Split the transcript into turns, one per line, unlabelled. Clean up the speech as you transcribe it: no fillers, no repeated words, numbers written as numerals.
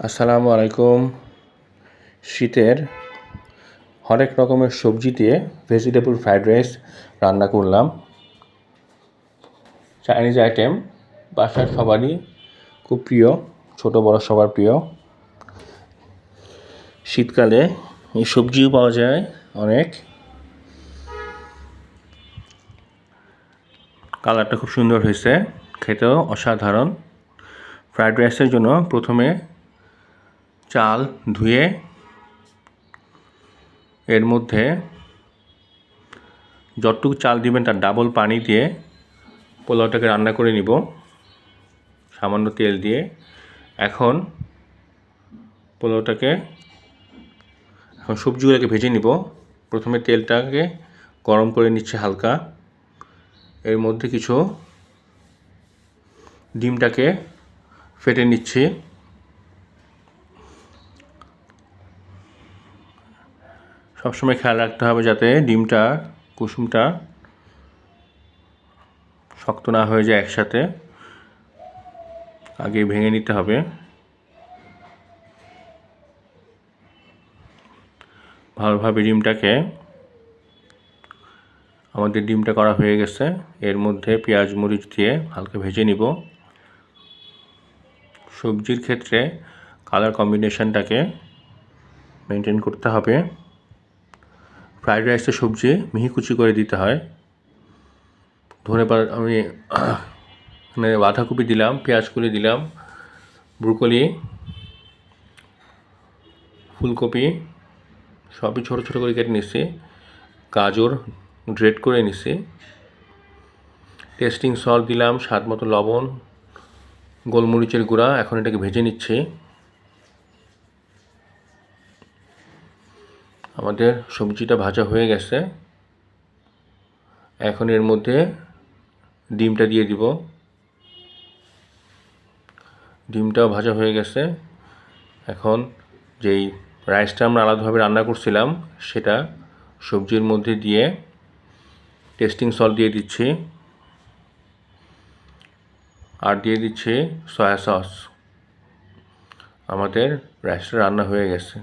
আসসালামু আলাইকুম। শীতের হরেক রকমের সবজি দিয়ে ভেজিটেবল ফ্রাইড রাইস রান্না করলাম। চাইনিজ আইটেম বাসার সবারই খুব প্রিয়, ছোট বড় সবার প্রিয়। শীতকালে এই সবজিও পাওয়া যায় অনেক। কালারটা খুব সুন্দর হয়েছে, খেতেও অসাধারণ। ফ্রাইড রাইসের জন্য প্রথমে চাল ধুয়ে এর মধ্যে যতটুকু চাল দিবেন তার ডাবল পানি দিয়ে পোলাওটাকে রান্না করে নিব সামান্য তেল দিয়ে। এখন সবজিগুলোকে ভেজে নিব। প্রথমে তেলটাকে গরম করে নিচ্ছে হালকা, এর মধ্যে কিছু ডিমটাকে ফেটে নিচ্ছি। সবসময় খেয়াল রাখতে হবে যাতে ডিমটা কুসুমটা শক্ত না হয়ে যায়, একসাথে আগে ভেঙে নিতে হবে। ভালোভাবে আমাদের ডিমটা করা হয়ে গেছে। এর মধ্যে পেঁয়াজ মরিচ দিয়ে হালকা ভেজে নিব। সবজির ক্ষেত্রে কালার কম্বিনেশনটাকে মেনটেন করতে হবে। ফ্রাইড রাইসের সবজি মিহি কুচি করে দিতে হয়। ধনেপাতা আমি বাঁধাকপি দিলাম, পেঁয়াজকলি দিলাম, ব্রোকলি, ফুলকপি সবই ছোটো ছোটো করে কেটে নিচ্ছি, গাজর গ্রেট করে নিচ্ছি, টেস্টিং সল্ট দিলাম, স্বাদ মতো লবণ, গোলমরিচের গুঁড়া। এখন এটাকে ভেজে নিচ্ছি। আমাদের সবজিটা ভাজা হয়ে গেছে। এখন এর মধ্যে ডিমটা দিয়ে দিব। ডিমটাও ভাজা হয়ে গেছে। এখন যেই রাইসটা আমরা আলাদাভাবে রান্না করছিলাম সেটা সবজির মধ্যে দিয়ে টেস্টিং সল্ট দিয়ে দিচ্ছি, আর দিয়ে দিচ্ছি সয়া সস। আমাদের রাইসটা রান্না হয়ে গেছে।